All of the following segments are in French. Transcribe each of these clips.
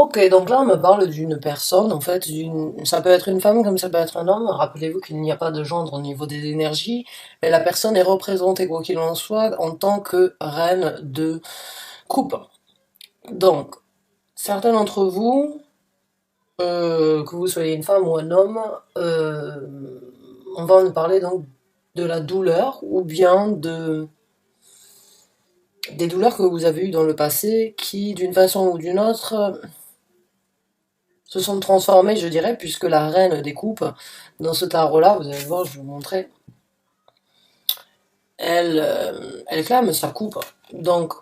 Ok, donc là on me parle d'une personne, en fait, ça peut être une femme comme ça peut être un homme. Rappelez-vous qu'il n'y a pas de gendre au niveau des énergies, mais la personne est représentée, quoi qu'il en soit, en tant que reine de coupe. Donc, certains d'entre vous, que vous soyez une femme ou un homme, on va en parler donc de la douleur ou bien des douleurs que vous avez eues dans le passé qui, d'une façon ou d'une autre, se sont transformées, je dirais, puisque la reine des coupes, dans ce tarot-là, vous allez voir, je vais vous montrer, elle clame sa coupe. Donc,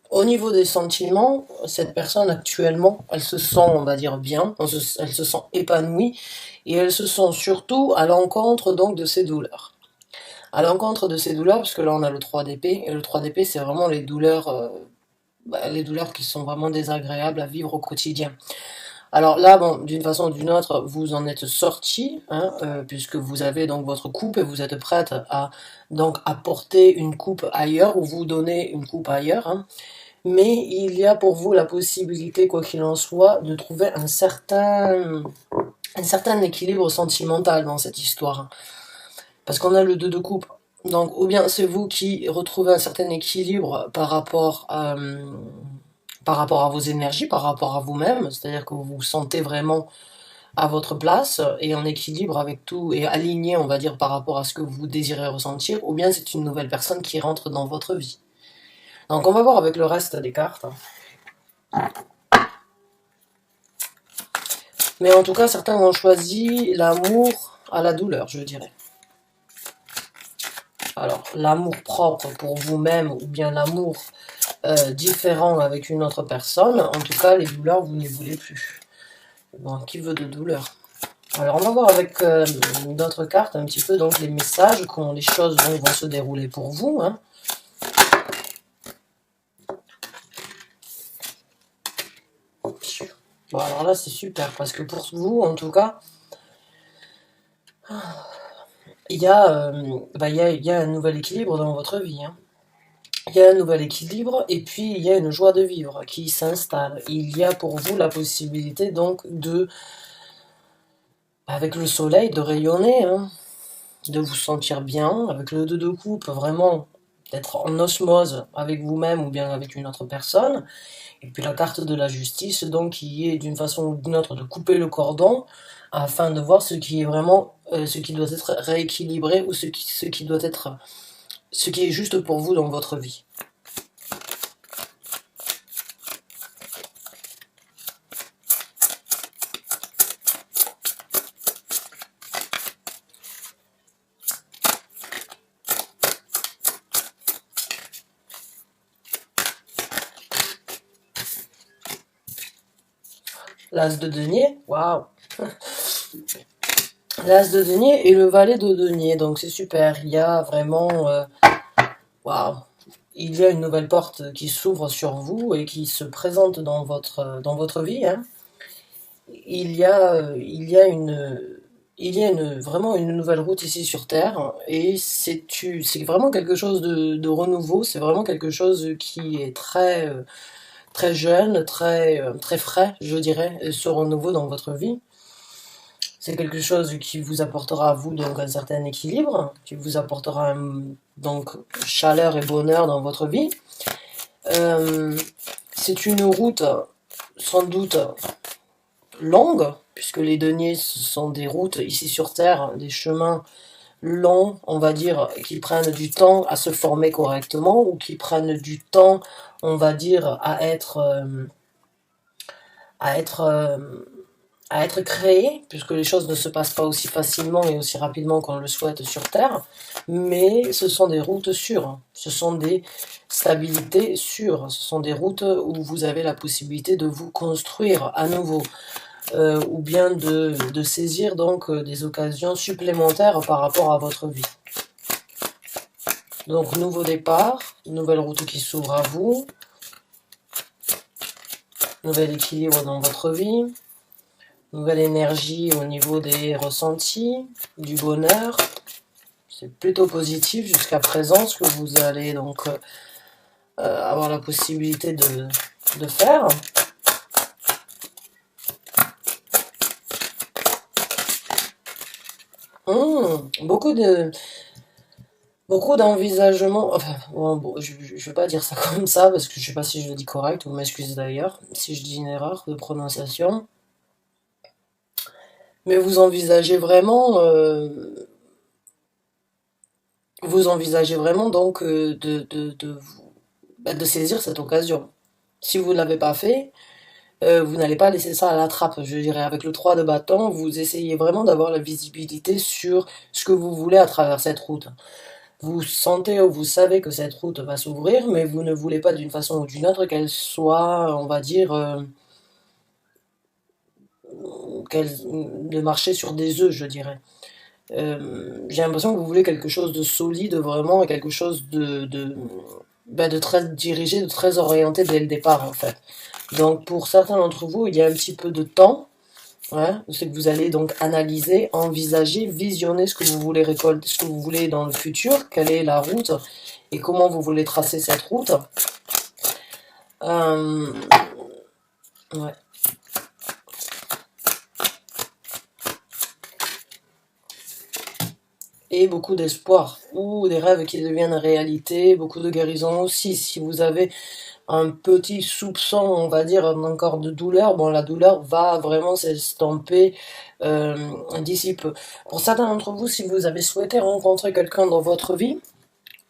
au niveau des sentiments, cette personne actuellement, elle se sent, on va dire, bien, elle se sent épanouie, et elle se sent surtout à l'encontre donc de ses douleurs. À l'encontre de ses douleurs, parce que là on a le 3 d'épée, et le 3 d'épée c'est vraiment les douleurs qui sont vraiment désagréables à vivre au quotidien. Alors là, bon, d'une façon ou d'une autre, vous en êtes sorti, hein, puisque vous avez donc votre coupe et vous êtes prête à donc apporter une coupe ailleurs ou vous donner une coupe ailleurs. Hein. Mais il y a pour vous la possibilité, quoi qu'il en soit, de trouver un certain équilibre sentimental dans cette histoire. Hein. Parce qu'on a le 2 de coupe. Donc, ou bien c'est vous qui retrouvez un certain équilibre par rapport à vos énergies, par rapport à vous-même, c'est-à-dire que vous vous sentez vraiment à votre place et en équilibre avec tout et aligné, on va dire, par rapport à ce que vous désirez ressentir, ou bien c'est une nouvelle personne qui rentre dans votre vie. Donc on va voir avec le reste des cartes. Mais en tout cas, certains ont choisi l'amour à la douleur, je dirais. Alors, l'amour propre pour vous-même ou bien l'amour différent avec une autre personne, en tout cas, les douleurs, vous ne les voulez plus. Bon, qui veut de douleur? Alors, on va voir avec d'autres cartes un petit peu donc les messages, comment les choses vont se dérouler pour vous. Hein. Bon, alors là, c'est super, parce que pour vous, en tout cas, il y a un nouvel équilibre dans votre vie. Hein. Il y a un nouvel équilibre, et puis il y a une joie de vivre qui s'installe. Il y a pour vous la possibilité donc avec le soleil, de rayonner, hein, de vous sentir bien, avec le 2 de coupe, vraiment d'être en osmose avec vous-même ou bien avec une autre personne. Et puis la carte de la justice, donc, qui est d'une façon ou d'une autre de couper le cordon afin de voir ce qui est vraiment, ce qui doit être rééquilibré ou ce qui doit être, ce qui est juste pour vous dans votre vie. L'as de denier, waouh! L'as de denier et le valet de denier, donc c'est super. Il y a vraiment, waouh! Il y a une nouvelle porte qui s'ouvre sur vous et qui se présente dans votre vie. Hein. Il y a vraiment une nouvelle route ici sur Terre et c'est vraiment quelque chose de renouveau. C'est vraiment quelque chose qui est très jeune, très frais, je dirais, ce renouveau dans votre vie. C'est quelque chose qui vous apportera à vous donc un certain équilibre, qui vous apportera donc chaleur et bonheur dans votre vie. C'est une route sans doute longue, puisque les deniers ce sont des routes ici sur Terre, des chemins longs, on va dire, qui prennent du temps à se former correctement, ou qui prennent du temps, on va dire, à être à être créé, puisque les choses ne se passent pas aussi facilement et aussi rapidement qu'on le souhaite sur Terre, mais ce sont des routes sûres, ce sont des stabilités sûres, ce sont des routes où vous avez la possibilité de vous construire à nouveau, ou bien de saisir donc des occasions supplémentaires par rapport à votre vie. Donc nouveau départ, nouvelle route qui s'ouvre à vous, nouvel équilibre dans votre vie, nouvelle énergie au niveau des ressentis, du bonheur. C'est plutôt positif jusqu'à présent ce que vous allez donc avoir la possibilité de faire. Beaucoup de, beaucoup d'envisagements. Enfin, bon, je vais pas dire ça comme ça parce que je sais pas si je le dis correct ou m'excuse d'ailleurs si je dis une erreur de prononciation. Mais vous envisagez vraiment donc de saisir cette occasion. Si vous ne l'avez pas fait, vous n'allez pas laisser ça à la trappe, je dirais. Avec le 3 de bâton, vous essayez vraiment d'avoir la visibilité sur ce que vous voulez à travers cette route. Vous sentez ou vous savez que cette route va s'ouvrir, mais vous ne voulez pas d'une façon ou d'une autre qu'elle soit, on va dire, de marcher sur des œufs, je dirais. J'ai l'impression que vous voulez quelque chose de solide vraiment et quelque chose de très dirigé, de très orienté dès le départ en fait. Donc pour certains d'entre vous, il y a un petit peu de temps. Ouais, c'est que vous allez donc analyser, envisager, visionner ce que vous voulez récolter, ce que vous voulez dans le futur, quelle est la route et comment vous voulez tracer cette route. Euh, ouais. Et beaucoup d'espoir, ou des rêves qui deviennent réalité, beaucoup de guérison aussi. Si vous avez un petit soupçon, on va dire, encore de douleur, bon, la douleur va vraiment s'estomper d'ici peu. Pour certains d'entre vous, si vous avez souhaité rencontrer quelqu'un dans votre vie,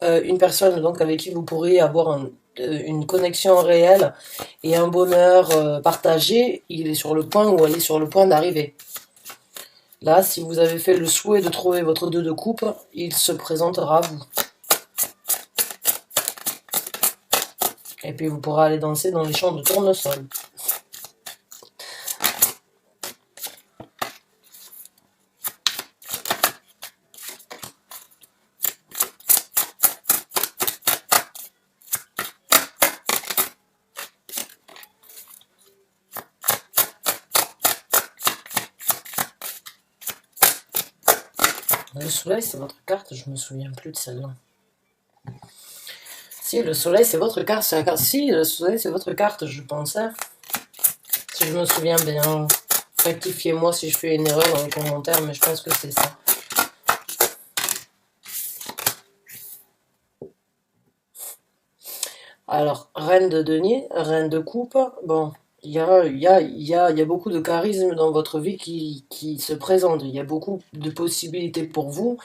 une personne donc avec qui vous pourriez avoir une connexion réelle et un bonheur partagé, il est sur le point ou elle est sur le point d'arriver. Là, si vous avez fait le souhait de trouver votre 2 de coupe, il se présentera à vous. Et puis vous pourrez aller danser dans les champs de tournesol. Le soleil, c'est votre carte, je me souviens plus de celle-là. Si, le soleil, c'est votre carte, c'est la carte. Si, le soleil, c'est votre carte, je pensais. Si je me souviens bien. Rectifiez-moi si je fais une erreur dans les commentaires, mais je pense que c'est ça. Alors, reine de denier, reine de coupe, bon, il y a beaucoup de charisme dans votre vie qui se présente. Il y a beaucoup de possibilités pour vous,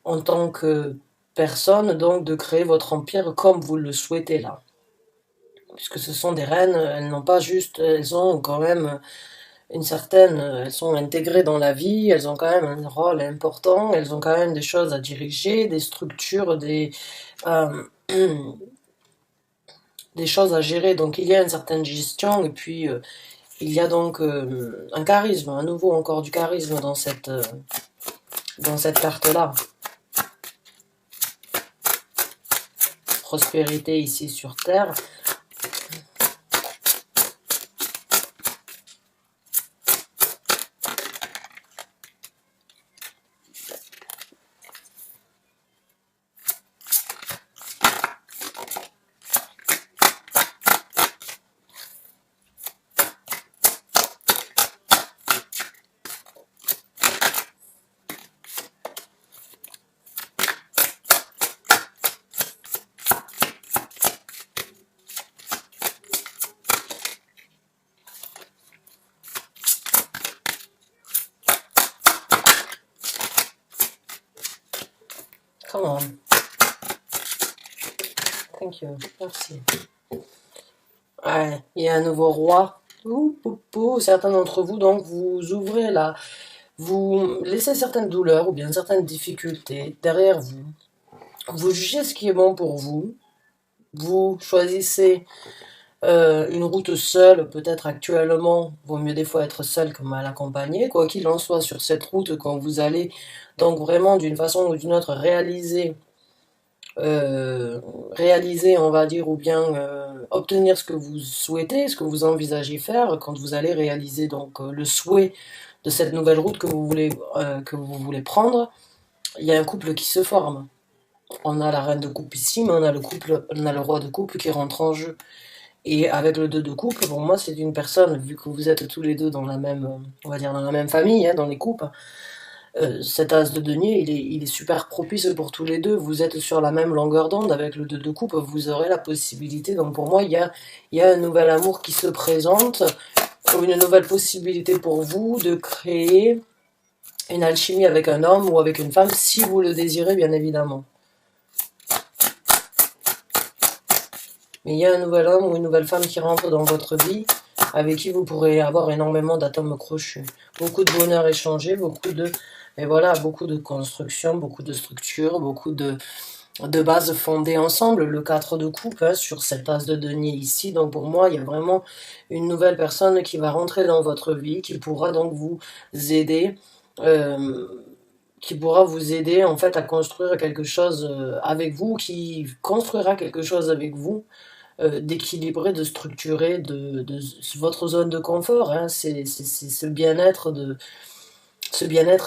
en tant que personne, donc, de créer votre empire comme vous le souhaitez là. Puisque ce sont des reines, elles n'ont pas juste, elles ont quand même une certaine, elles sont intégrées dans la vie, elles ont quand même un rôle important, elles ont quand même des choses à diriger, des structures, euh, des choses à gérer. Donc il y a une certaine gestion et puis il y a donc un charisme, à nouveau encore du charisme dans cette carte-là. Prospérité ici sur Terre. Come on. Thank you. Merci. Ouais, il y a un nouveau roi. Certains d'entre vous, donc, vous ouvrez là. Vous laissez certaines douleurs ou bien certaines difficultés derrière vous. Vous jugez ce qui est bon pour vous. Vous choisissez une route seule, peut-être actuellement, vaut mieux des fois être seul que mal accompagné. Quoi qu'il en soit, sur cette route, quand vous allez donc vraiment d'une façon ou d'une autre réaliser, on va dire, ou bien obtenir ce que vous souhaitez, ce que vous envisagez faire, quand vous allez réaliser donc le souhait de cette nouvelle route que vous voulez prendre, il y a un couple qui se forme. On a la reine de coupe ici, mais on a le roi de coupe qui rentre en jeu. Et avec le 2 de coupe, pour moi, c'est une personne, vu que vous êtes tous les deux dans la même, on va dire dans la même famille, hein, dans les coupes, Cet as de denier, il est super propice pour tous les deux. Vous êtes sur la même longueur d'onde avec le 2 de coupe, vous aurez la possibilité. Donc pour moi, il y a un nouvel amour qui se présente, ou une nouvelle possibilité pour vous de créer une alchimie avec un homme ou avec une femme, si vous le désirez, bien évidemment. Mais il y a un nouvel homme ou une nouvelle femme qui rentre dans votre vie, avec qui vous pourrez avoir énormément d'atomes crochus. Beaucoup de bonheur échangé, et voilà, beaucoup de construction, beaucoup de structure, beaucoup de bases fondées ensemble. Le 4 de coupe, hein, sur cette as de denier ici. Donc pour moi, il y a vraiment une nouvelle personne qui va rentrer dans votre vie, qui pourra donc vous aider, euh, en fait à construire quelque chose avec vous, qui construira quelque chose avec vous, d'équilibrer, de structurer de votre zone de confort. Hein. C'est ce bien-être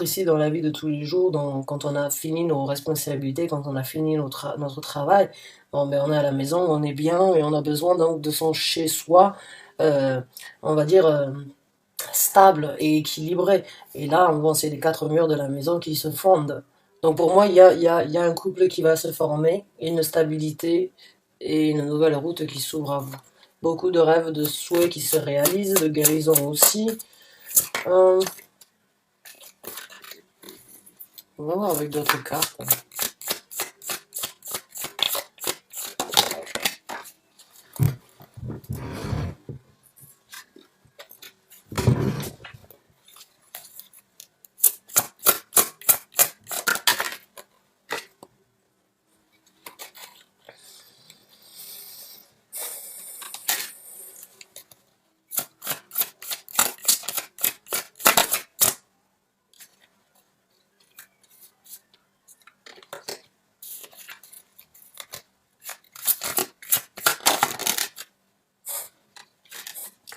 ici dans la vie de tous les jours, quand on a fini nos responsabilités, quand on a fini notre travail, bon, ben, on est à la maison, on est bien et on a besoin donc de son chez-soi, euh, on va dire, stable et équilibré. Et là, bon, c'est les quatre murs de la maison qui se fondent. Donc pour moi, il y a un couple qui va se former, une stabilité et une nouvelle route qui s'ouvre à vous. Beaucoup de rêves, de souhaits qui se réalisent, de guérison aussi. Euh, on va voir avec d'autres cartes.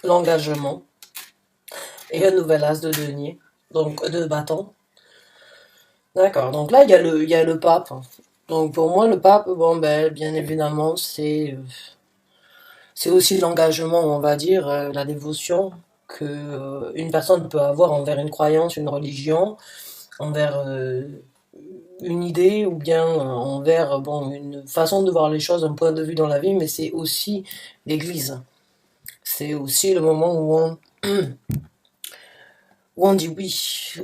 L'engagement et un nouvel as de denier, donc de bâton. D'accord, donc là il y a le pape. Donc pour moi le pape, bon ben bien évidemment c'est aussi l'engagement, on va dire, la dévotion que une personne peut avoir envers une croyance, une religion, envers une idée ou bien envers bon une façon de voir les choses, un point de vue dans la vie, mais c'est aussi l'Église. C'est aussi le moment où on dit oui,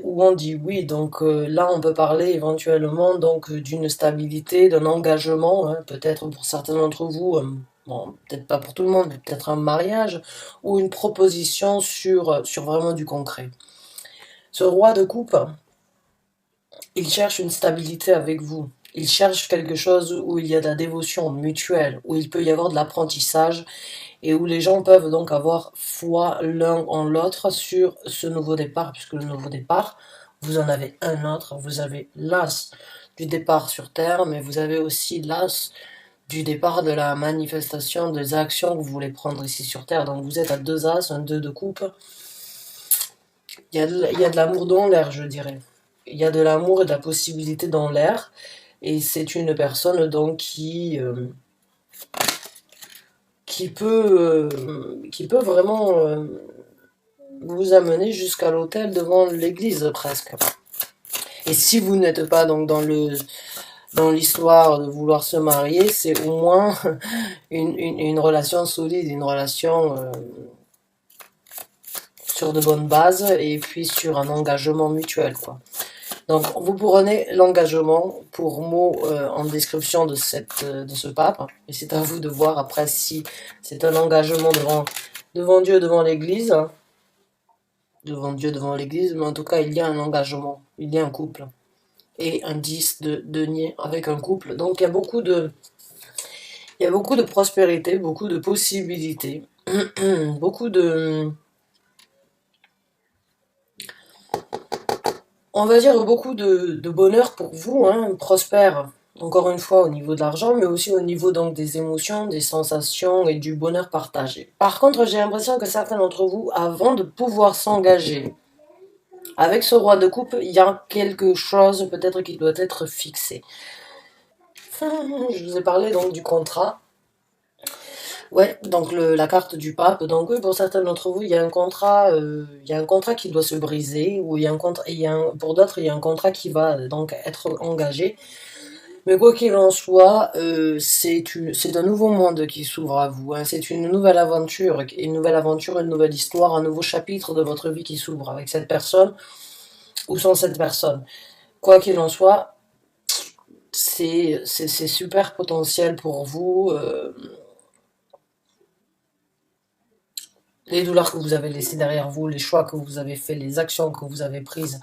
où on dit oui. Donc là, on peut parler éventuellement donc d'une stabilité, d'un engagement, hein, peut-être pour certains d'entre vous, bon, peut-être pas pour tout le monde, mais peut-être un mariage ou une proposition sur vraiment du concret. Ce roi de coupe, il cherche une stabilité avec vous. Il cherche quelque chose où il y a de la dévotion mutuelle, où il peut y avoir de l'apprentissage et où les gens peuvent donc avoir foi l'un en l'autre sur ce nouveau départ, puisque le nouveau départ, vous en avez un autre, vous avez l'as du départ sur Terre, mais vous avez aussi l'as du départ de la manifestation des actions que vous voulez prendre ici sur Terre. Donc vous êtes à deux as, un 2 de coupe. Il y a de l'amour dans l'air, je dirais. Il y a de l'amour et de la possibilité dans l'air, et c'est une personne donc qui peut vraiment vous amener jusqu'à l'autel devant l'église presque. Et si vous n'êtes pas donc dans l'histoire de vouloir se marier, c'est au moins une relation solide, une relation sur de bonnes bases et puis sur un engagement mutuel, quoi. Donc vous prenez l'engagement pour mot en description de ce pape, et c'est à vous de voir après si c'est un engagement devant Dieu, devant l'Église, devant Dieu, devant l'Église, mais en tout cas il y a un engagement, il y a un couple et un 10 de denier avec un couple. Donc il y a beaucoup de prospérité, beaucoup de possibilités, beaucoup de, on va dire beaucoup de bonheur pour vous, hein, prospère. Encore une fois au niveau de l'argent, mais aussi au niveau donc des émotions, des sensations et du bonheur partagé. Par contre, j'ai l'impression que certains d'entre vous, avant de pouvoir s'engager avec ce roi de coupe, il y a quelque chose peut-être qui doit être fixé. Je vous ai parlé donc du contrat. Ouais, donc la carte du pape. Donc oui, pour certains d'entre vous, il y a un contrat qui doit se briser, ou il y a un contrat, pour d'autres, il y a un contrat qui va donc être engagé. Mais quoi qu'il en soit, c'est un nouveau monde qui s'ouvre à vous, hein. C'est une nouvelle histoire, un nouveau chapitre de votre vie qui s'ouvre avec cette personne ou sans cette personne. Quoi qu'il en soit, c'est super potentiel pour vous. Les douleurs que vous avez laissées derrière vous, les choix que vous avez faits, les actions que vous avez prises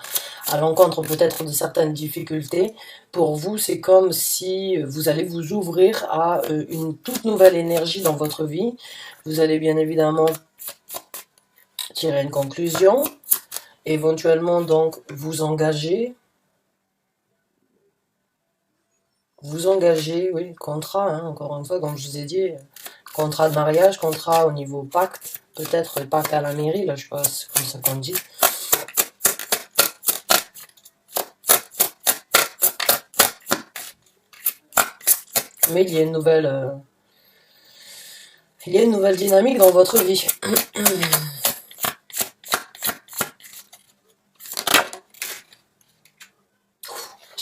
à l'encontre peut-être de certaines difficultés, pour vous, c'est comme si vous allez vous ouvrir à une toute nouvelle énergie dans votre vie. Vous allez bien évidemment tirer une conclusion, éventuellement donc vous engager, oui, contrat, hein, encore une fois, comme je vous ai dit, contrat de mariage, contrat au niveau pacte, peut-être pacte à la mairie, là, je sais pas, c'est comme ça qu'on dit. Mais il y a une nouvelle dynamique dans votre vie.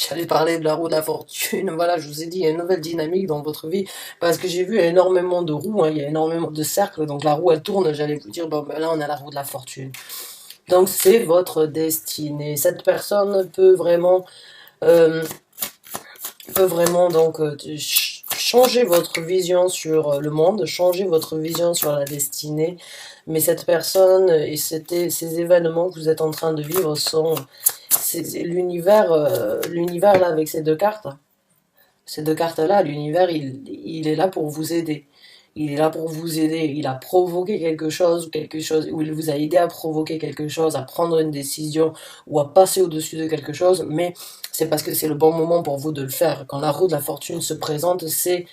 J'allais parler de la roue de la fortune. Voilà, je vous ai dit, il y a une nouvelle dynamique dans votre vie. Parce que j'ai vu énormément de roues, hein, il y a énormément de cercles. Donc la roue, elle tourne. J'allais vous dire, bon, ben là, on a la roue de la fortune. Donc c'est votre destinée. Cette personne euh, peut vraiment donc changer votre vision sur le monde, changer votre vision sur la destinée. Mais cette personne et ces événements que vous êtes en train de vivre sont l'univers là avec ces deux cartes. Ces deux cartes-là, l'univers, il est là pour vous aider. Il est là pour vous aider. Il a provoqué quelque chose, ou il vous a aidé à provoquer quelque chose, à prendre une décision, ou à passer au-dessus de quelque chose, mais c'est parce que c'est le bon moment pour vous de le faire. Quand la roue de la fortune se présente, c'est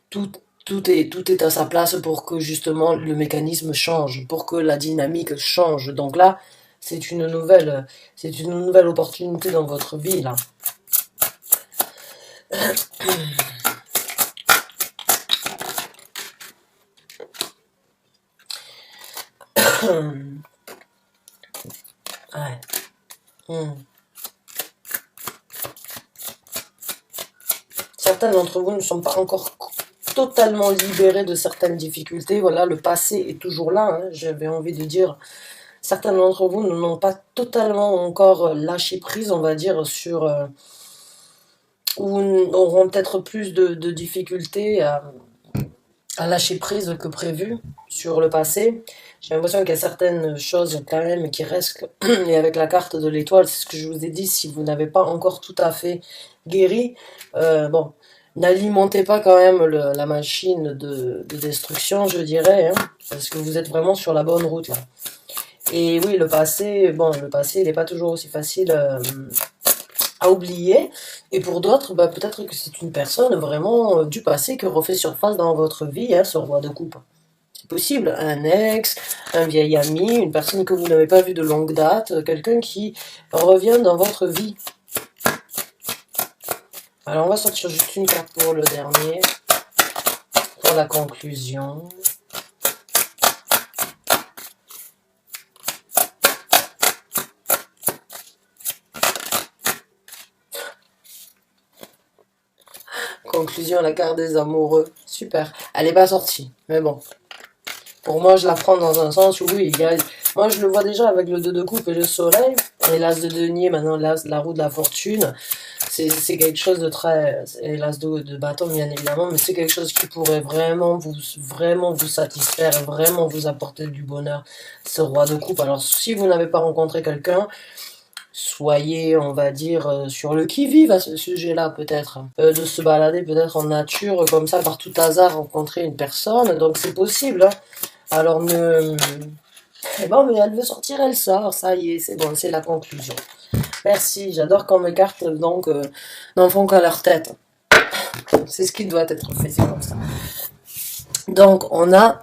tout, tout est à sa place pour que justement le mécanisme change, pour que la dynamique change. Donc là, c'est une nouvelle opportunité dans votre vie, là. Ouais. Hmm. Certains d'entre vous ne sont pas encore totalement libérés de certaines difficultés. Voilà, le passé est toujours là, hein, j'avais envie de dire. Certains d'entre vous n'ont pas totalement encore lâché prise, on va dire, ou auront peut-être plus de difficultés à lâcher prise que prévu sur le passé. J'ai l'impression qu'il y a certaines choses quand même qui restent, et avec la carte de l'étoile, c'est ce que je vous ai dit, si vous n'avez pas encore tout à fait guéri, bon, n'alimentez pas quand même la machine de destruction, je dirais, hein, parce que vous êtes vraiment sur la bonne route là. Et oui, le passé, il n'est pas toujours aussi facile à oublier. Et pour d'autres, bah, peut-être que c'est une personne vraiment du passé qui refait surface dans votre vie, hein, ce roi de coupe. C'est possible, un ex, un vieil ami, une personne que vous n'avez pas vue de longue date, quelqu'un qui revient dans votre vie. Alors on va sortir juste une carte pour le dernier, pour la conclusion. Conclusion, la carte des amoureux. Super. Elle n'est pas sortie, mais bon. Pour moi, je la prends dans un sens où oui, moi je le vois déjà avec le 2 de coupe et le soleil, et l'as de denier, maintenant la roue de la fortune. C'est quelque chose de très... Et l'as de bâton, bien évidemment, mais c'est quelque chose qui pourrait vraiment vous satisfaire, vraiment vous apporter du bonheur, ce roi de coupe. Alors, si vous n'avez pas rencontré quelqu'un, soyez, on va dire, sur le qui-vive à ce sujet-là, peut-être. De se balader peut-être en nature, comme ça, par tout hasard, rencontrer une personne. Donc c'est possible, hein. Alors ne... Eh bon, mais elle veut sortir, elle sort. Ça y est, c'est bon, c'est la conclusion. Merci, j'adore quand mes cartes, donc, n'en font qu'à leur tête. C'est ce qui doit être fait, c'est comme ça. Donc, on a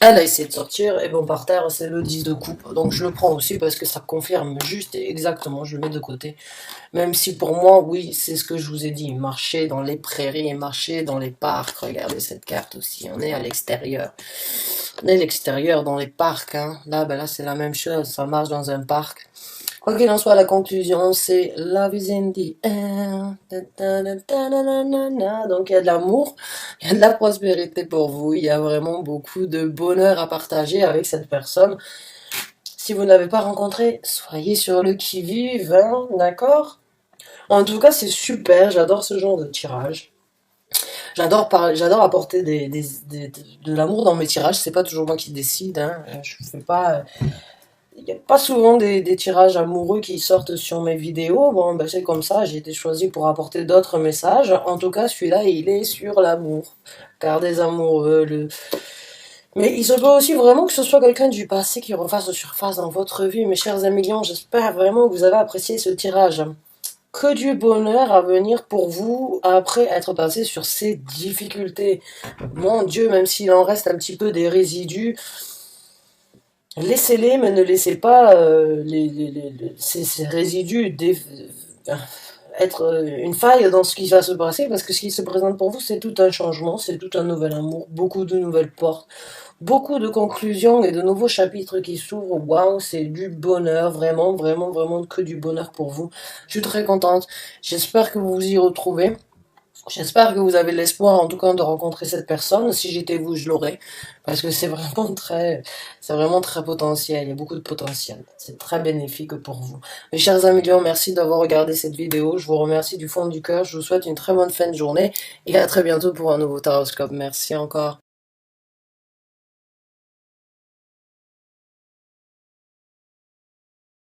Elle a essayé de sortir, et bon, par terre, c'est le 10 de coupe. Donc je le prends aussi parce que ça confirme juste et exactement, je le mets de côté. Même si pour moi, oui, c'est ce que je vous ai dit, marcher dans les prairies et marcher dans les parcs. Regardez cette carte aussi, on est à l'extérieur. On est à l'extérieur, dans les parcs, hein. Là, ben là, c'est la même chose, ça marche dans un parc. Quoi qu'il en soit, la conclusion, c'est Love is in the air. Donc, il y a de l'amour, il y a de la prospérité pour vous, il y a vraiment beaucoup de bonheur à partager avec cette personne. Si vous ne l'avez pas rencontré, soyez sur le qui-vive, hein, d'accord? En tout cas, c'est super, j'adore ce genre de tirage. J'adore apporter de l'amour dans mes tirages, c'est pas toujours moi qui décide, hein. Je fais pas il n'y a pas souvent des tirages amoureux qui sortent sur mes vidéos. Bon, ben c'est comme ça, j'ai été choisi pour apporter d'autres messages. En tout cas, celui-là, il est sur l'amour. Car des amoureux, mais il se peut aussi vraiment que ce soit quelqu'un du passé qui refasse surface dans votre vie. Mes chers amis lions, j'espère vraiment que vous avez apprécié ce tirage. Que du bonheur à venir pour vous après être passé sur ces difficultés. Mon Dieu, même s'il en reste un petit peu des résidus, laissez-les, mais ne laissez pas ces résidus être une faille dans ce qui va se passer, parce que ce qui se présente pour vous, c'est tout un changement, c'est tout un nouvel amour, beaucoup de nouvelles portes, beaucoup de conclusions et de nouveaux chapitres qui s'ouvrent. Waouh, c'est du bonheur, vraiment, vraiment, vraiment que du bonheur pour vous. Je suis très contente. J'espère que vous vous y retrouvez. J'espère que vous avez l'espoir, en tout cas, de rencontrer cette personne. Si j'étais vous, je l'aurais. Parce que c'est vraiment très potentiel. Il y a beaucoup de potentiel. C'est très bénéfique pour vous. Mes chers amis lions, merci d'avoir regardé cette vidéo. Je vous remercie du fond du cœur. Je vous souhaite une très bonne fin de journée. Et à très bientôt pour un nouveau Taroscope. Merci encore.